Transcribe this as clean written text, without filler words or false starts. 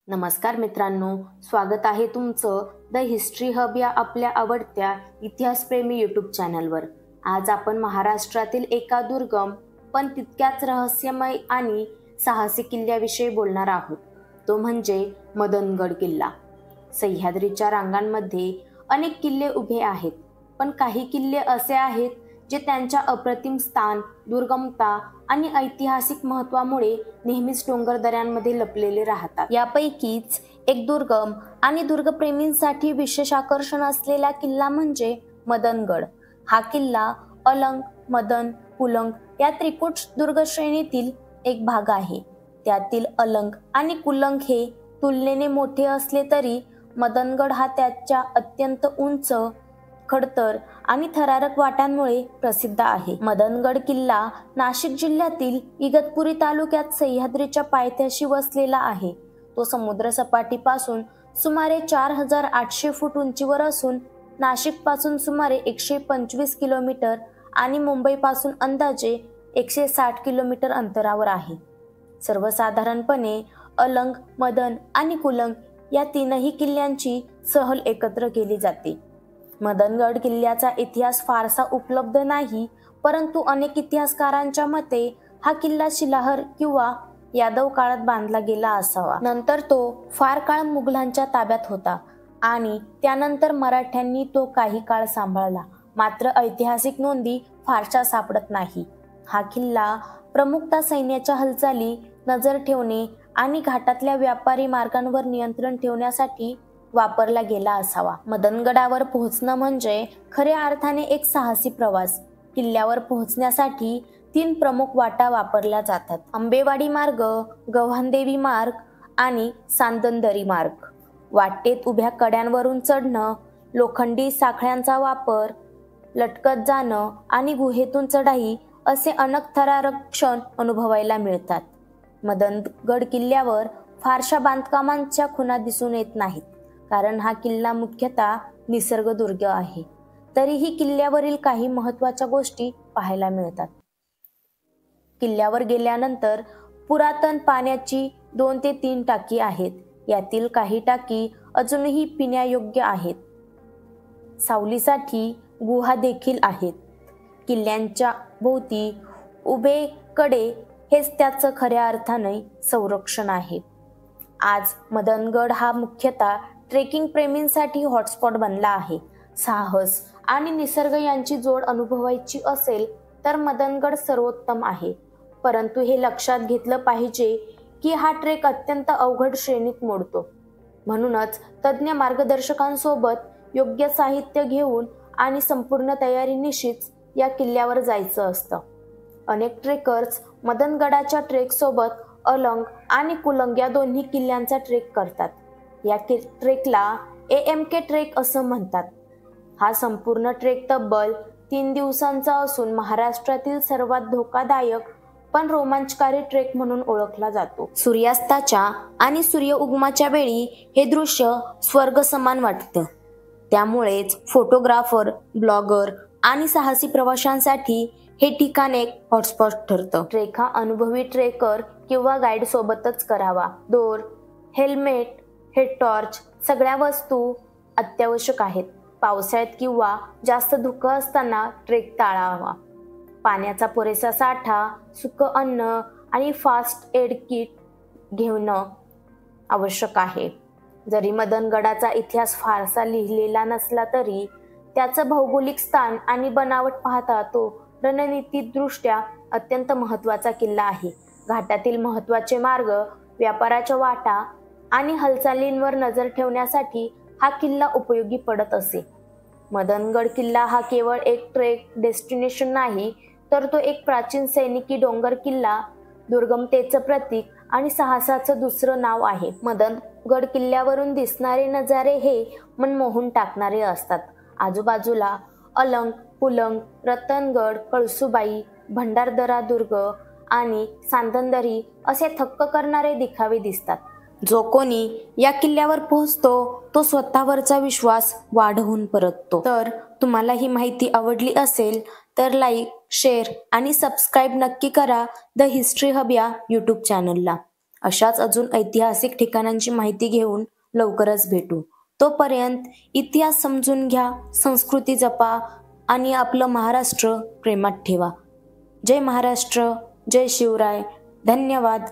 नमस्कार मित्रांनो, स्वागत आहे तुमचं द हिस्ट्री हब या आपल्या आवडत्या इतिहासप्रेमी यूट्यूब चॅनलवर। आज आपण महाराष्ट्रातील एका दुर्गम पण तितक्याच रहस्यमय आणि साहसी किल्ल्याविषयी बोलणार आहोत। तो म्हणजे मदनगड किल्ला। सह्याद्रीच्या रांगांमध्ये अनेक किल्ले उभे आहेत, पण काही किल्ले असे आहेत जे त्यांच्या अप्रतिम स्थान, दुर्गमता आणि ऐतिहासिक महत्त्वामुळे नेहमीच डोंगरदऱ्यांमध्ये लपलेले राहतात। यापैकीच एक दुर्गम आणि दुर्गप्रेमींसाठी विशेष आकर्षण असलेला किल्ला म्हणजे मदनगड। हा किल्ला अलंग, मदन, कुलंग या त्रिकूट दुर्गश्रेणीतील एक भाग आहे। त्यातील अलंग आणि कुलंग हे तुलनेने मोठे असले तरी मदनगड हा त्याच्या अत्यंत उंच, खडतर आणि थरारक वाटांमुळे प्रसिद्ध आहे। मदनगड किल्ला नाशिक जिल्ह्यातील इगतपुरी तालुक्यात सह्याद्रीच्या पायथ्याशी वसलेला आहे। तो समुद्र सपाटीपासून सुमारे 4800 फूट उंचीवर असून नाशिक पासून सुमारे 125 किलोमीटर आणि मुंबई पासून अंदाजे 160 किलोमीटर अंतरावर आहे। सर्वसाधारणपणे अलंग, मदन आणि कुलंग या तीनही किल्ल्यांची सहल एकत्र केली जाते। मदनगड किल्ल्याचा इतिहास फारसा उपलब्ध नाही, परंतु अनेक इतिहासकारांच्या मते हा किल्ला शिलाहर किंवा यादव काळात बांधला गेला असावा। नंतर तो फार काळ मुघलांच्या ताब्यात होता आणि त्यानंतर मराठ्यांनी तो काही काळ सांभाळला, मात्र ऐतिहासिक नोंदी फारशा सापडत नाही। हा किल्ला प्रमुखतः सैन्याच्या हालचाली नजर ठेवणे आणि घाटातल्या व्यापारी मार्गांवर नियंत्रण ठेवण्यासाठी वापरला गेला असावा। मदनगडावर पोहोचणं म्हणजे खऱ्या अर्थाने एक साहसी प्रवास। किल्ल्यावर पोहोचण्यासाठी 3 प्रमुख वाटा वापरल्या जातात: आंबेवाडी मार्ग, गव्हाणदेवी मार्ग आणि सांदनदरी मार्ग। वाटेत उभ्या कड्यांवरून चढणं, लोखंडी साखळ्यांचा वापर, लटकत जाणं आणि गुहेतून चढाई असे अनेक थरारक क्षण अनुभवायला मिळतात। मदनगड किल्ल्यावर फारशा बांधकामांच्या खुणा दिसून येत नाहीत, कारण हा किल्ला मुख्यतः निसर्गदुर्ग आहे। तरीही किल्ल्यावरील काही महत्त्वाच्या गोष्टी पाहायला मिळतात। किल्ल्यावर गेल्यानंतर पुरातन पाण्याची 2 ते 3 टाकी आहेत। यातील काही टाकी अजूनही पिण्यायोग्य आहेत। सावलीसाठी गुहा देखील आहेत। किल्ल्याच्या भोवती उभे कडे हेच त्याचं खऱ्या अर्थाने संरक्षण आहे। आज मदनगड हा मुख्यतः ट्रेकिंग प्रेमींसाठी हॉटस्पॉट बनला आहे। साहस आणि निसर्ग यांची जोड अनुभवायची असेल तर मदनगड सर्वोत्तम आहे, परंतु हे लक्षात घेतलं पाहिजे की हा ट्रेक अत्यंत अवघड श्रेणीत मोडतो। म्हणूनच तज्ञ मार्गदर्शकांसोबत योग्य साहित्य घेऊन आणि संपूर्ण तयारीनिशीच या किल्ल्यावर जायचं असतं। अनेक ट्रेकर्स मदनगडाच्या ट्रेकसोबत अलंग आणि कुलंग या दोन्ही किल्ल्यांचा ट्रेक करतात। या ट्रेकला AMK ट्रेक असं म्हणतात। हा संपूर्ण ट्रेक तब्बल 3 दिवसांचा असून महाराष्ट्रातील सर्वात धोकादायक पण रोमांचकारी ट्रेक म्हणून ओळखला जातो। सूर्यास्ताच्या आणि सूर्य उगमाच्या वेळी हे दृश्य स्वर्ग समान वाटतं। त्यामुळेच फोटोग्राफर, ब्लॉगर आणि साहसी प्रवाशांसाठी हे ठिकाण एक हॉटस्पॉट ठरतं। ट्रेक हा अनुभवी ट्रेकर किंवा गाईड सोबतच करावा। दोर, हेल्मेट, हेड टॉर्च सगळ्या वस्तू अत्यावश्यक आहेत। पावसाळ्यात किंवा जास्त धुकं असताना ट्रेक टाळावा। पाण्याचा पुरेसा साठा, सुकं अन्न आणि फास्ट एड किट घेणं आवश्यक आहे। जरी मदनगडाचा इतिहास फारसा लिहिलेला नसला तरी त्याचं भौगोलिक स्थान आणि बनावट पाहता तो रणनीतिदृष्ट्या अत्यंत महत्त्वाचा किल्ला आहे। घाटातील महत्त्वाचे मार्ग, व्यापाराच्या वाटा आणि हालचालींवर नजर ठेवण्यासाठी हा किल्ला उपयोगी पडत असे। मदनगड किल्ला हा केवळ एक ट्रेक डेस्टिनेशन नाही, तर तो एक प्राचीन सैनिकी डोंगर किल्ला, दुर्गमतेचं प्रतीक आणि साहसाचं दुसरं नाव आहे। मदनगड किल्ल्यावरून दिसणारे नजारे हे मन मोहून टाकणारे असतात। आजूबाजूला अलंग, कुलंग, रतनगड, कळसुबाई, भंडारदरा दुर्ग आणि सांदनदरी असे थक्क करणारे दिखावे दिसतात। जो कोणी या किल्ल्यावर पोहोचतो तो स्वतःवरचा विश्वास वाढवून परततो। तर तुम्हाला ही माहिती आवडली असेल तर लाईक, शेअर आणि सबस्क्राईब नक्की करा द हिस्ट्री हब या यूट्यूब चॅनलला। अशाच अजून ऐतिहासिक ठिकाणांची माहिती घेऊन लवकरच भेटू. तोपर्यंत इतिहास समजून घ्या, संस्कृती जपा आणि आपलं महाराष्ट्र प्रेमात ठेवा. जय महाराष्ट्र, जय शिवराय. धन्यवाद.